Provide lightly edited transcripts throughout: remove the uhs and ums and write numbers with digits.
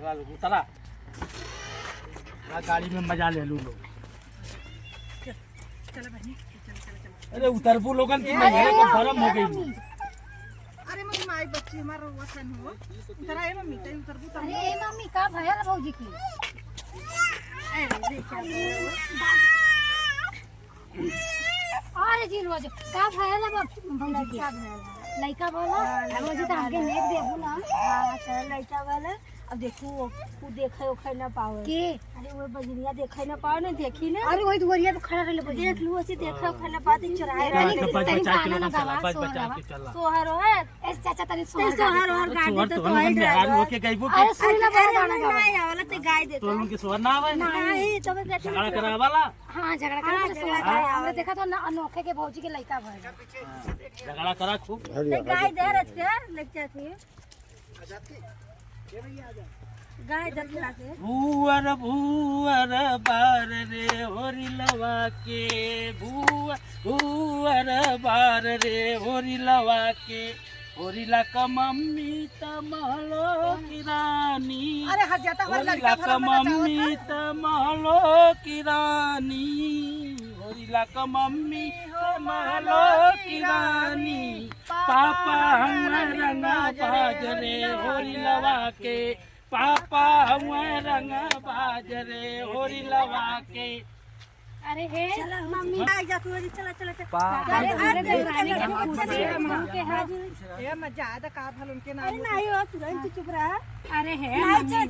चला उतरा गाड़ी में मजा ले लू लोग। अरे उतरबू लोगन की मेरे को शर्म हो गई। अरे मम्मी माई बच्ची हमारा वसन हो उतरा है मम्मी तई उतरबू त अरे मम्मी का भयल भौजी की अरे जी रोज का भयल भौजी की लइका बोला भौजी त हमके नेट देबू ना। हां चल लइका वाला अब देखू वो देखे ओखे ना पावे के अरे वो बजरिया देखे ना पावे ना देखी ना अरे वही दुवरिया पे खड़ा रहले बजे देख लू ऐसे देखे ओखे ना पाते चुराए बच बचा के लोगन चला बच बचा के चला सोहर है एस चाचा तनी सोहर और गाड़ी तो तो हम बिहार में होके गईबो अरे सुन ले बड़ा गाना ना आवला ते गाय देता तो उनके सोहर ना आवे नहीं तब झगड़ा करा वाला। हां झगड़ा करे तो हमने देखा तो अनोखे के भौजी के लइका भयल झगड़ा करा खूब गाय दे रच के लेके थी गाय दे खिला के भूअर भूअर बार रे होरी लवा के भूअर बार रे होरी लवा के होरीला का मम्मी तमलो की रानी। अरे हट जाता हमारा लड़का का मम्मी तमलो की रानी होरीला का मम्मी तमलो की रानी पापा हमारा रंगा बाजरे होरी लवा के पापा हमारा रंगा बाजरे होरी लवा के। अरे हे मम्मी आ जा तू चला चला अरे अरे देवरानी के खुशी के हाजिर ए मजा आदा का भल उनके नाम अरे नहीं हो तुरंत चुप रहा अरे हे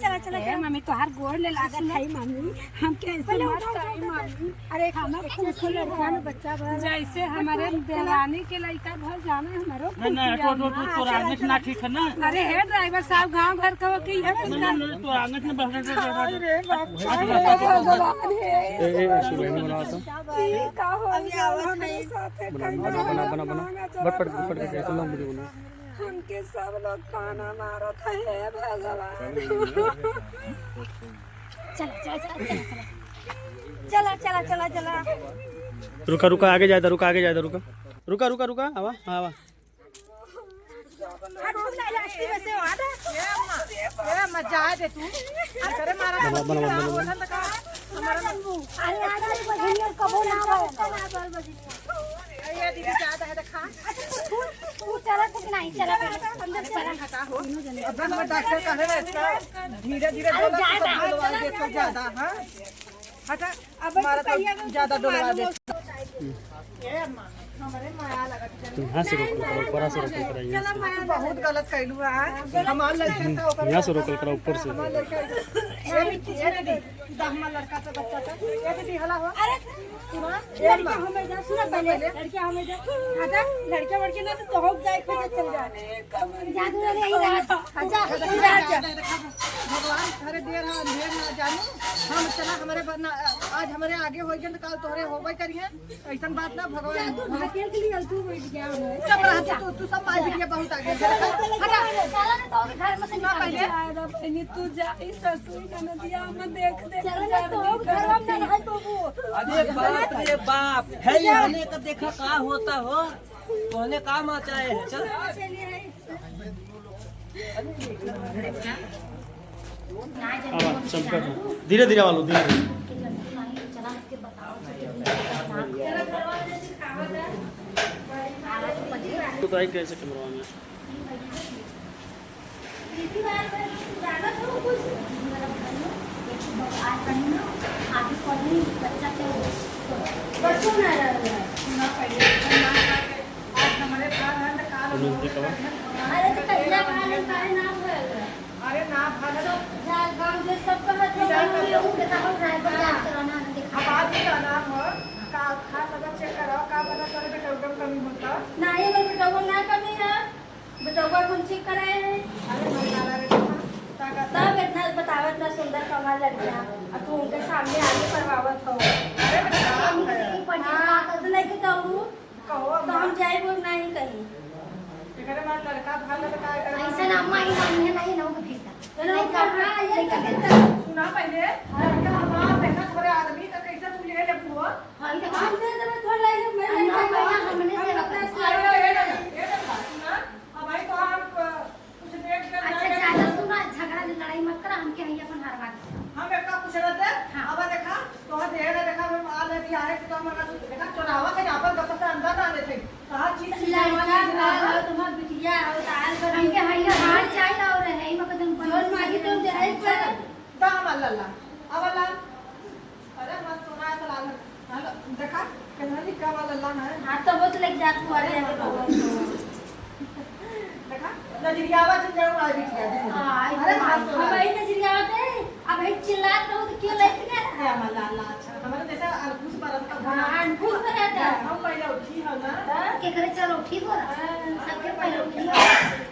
चला चला हे मम्मी तोहार गोड़ ले लागत है मम्मी हम कैसे मत करी मम्मी अरे हम खुश हो लड़का ना बच्चा भर जैसे हमारे देवरानी के लड़का भर जाने हमारो नहीं तो आंगन ना ठीक है ना। अरे हे ड्राइवर साहब गांव घर का की है तो आंगन में बैठने का हो अभी आवाज नहीं बना बना बना बट पट के कैसे लोग वीडियो बना हमके सब लोग ताना मारत है भगवान। चला चला चला चला रुका रुका आगे जाता रुका आगे जाता रुका रुका रुका रुका आवा आवा मजा आ दे तू अरे मारा बना बना बना कबो ना ये दीदी ज्यादा है खा तू चला कुछ नहीं चला अंदर चला हटा हो अब मैं डॉक्टर कह रहे हैं धीरे धीरे बोलो ज्यादा हां हटा अब हमारा तो ज्यादा डोलवा दे हमारे माया लगा यहाँ से रोकल करा ऊपर से रोकल करा चला माया बहुत गलत कैलू है हमार लड़के से ओकर यहाँ से रोकल करा ऊपर से ये दीदी दहमा लड़का तो बच्चा था ये दीदी हला हो अरे लड़का हमें जा सुन पहले लड़का हमें जा आजा लड़का लड़के ना तो हो जाए खोज चल जा जादू रे यही आजा भगवान थारे देर है अंधेर ना जानू हम चला हमारे आज हमारे आगे हो गए तो कल तोहरे होबे करिए ऐसा बात ना भगवान भाग्य के लिए तू बैठ गया है सब रहते तू सब मार दिया बहुत आगे हटा चला ना तो घर में से पहले पहले तू जा इस ससुर का नदिया में देख चला तो घर में ना है तो वो अरे बाप रे बाप है होने का देखा का होता हो पहले काम आता है चल आवा चमका धीरे धीरे वालो धीरे तो आई कैसे कैमरा में अरे तो कहिया वाले का नाम है अरे ना भाला जाल गांव जे सब कहत है लोग के तो ड्राइवर जान कराना दिखा अब आज का नाम है का खा लगा चेक करो का पता करे बेटा उधर कमी होता नहीं मेरे बेटा ना कमी है बेटा कौन चेक कराए हैं अरे मसाला रे तब इतना बतावत ना सुंदर कमाल लड़कियां अब तू उनके सामने आगे करवावत हो अरे बेटा हाँ तो लेके तो कहो तो हम जाए वो नहीं कहीं अरे मां लड़का भाला तो काय करे ऐसा ना अम्मा ही हमने नहीं ना वो भेजता नहीं करना ये कहता सुना पहले लड़का हमारा पहला थोड़े आदमी का कैसे तू ले ले बुआ हां ये हम दे दे थोड़ा ले लो मैं हमने से सुना हमारी तो आप कुछ देख कर अच्छा ज्यादा सुना झगड़ा लड़ाई मत कर हम के लल्ला अब लल्ला अरे मत सोना है लाल हेलो देखा कितना लिखा वाला लल्ला है हाँ तो वो तो लेके जा तू अरे देखा नजरियावा चल जाऊं आज भी हाँ अरे अब भाई नजरिया आते अब भाई चिल्लात रहो तो क्यों लेते क्या है लल्ला अच्छा हमारे जैसा अलकुस परत का हाँ भूल पर रहता है हम पहले उठी है ना के करे चलो ठीक हो रहा सबके पहले ठीक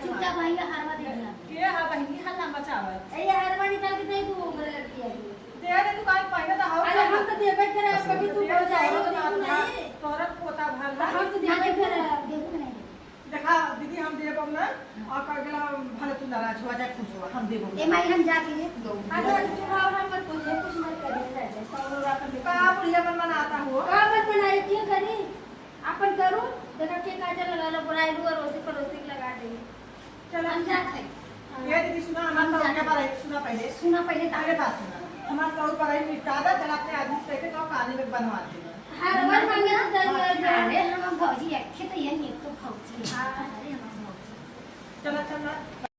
चुपचाप भाई हारवा दे दिया के हा बहनी हल्ला मचावत ए हारवा निकाल के दे तू मेरे लड़की है दे दे तू काहे पहले तो हाउ अरे हम तो देबे करे बड़ी तू हो जाएगी तोरा पोता भरला हम तो देबे करे देखो नहीं देखा दीदी हम देब ना और कह गेला भले तू नाराज हो जा खुश हो हम देब ए माई हम जाके दो अगर तू हम मत तुझे कुछ मत करिए का बुढ़िया मन मनाता हो का मत बनाए क्यों करी अपन करो देखा के काजल लगा लो बुलाई लू और रोसी पर रोसी लगा देंगे चल हम जाते हैं ये दीदी सुना हम तो क्या बारे सुना पहले तारे बात सुना हमारा बहुत पढ़ाई निपटा दे चल अपने आदमी से के तो कहानी में बनवाते हैं हर बार मांगे तो अरे हम भौजी अच्छे तो ये नहीं तो भौजी हां अरे हम भौजी चला चला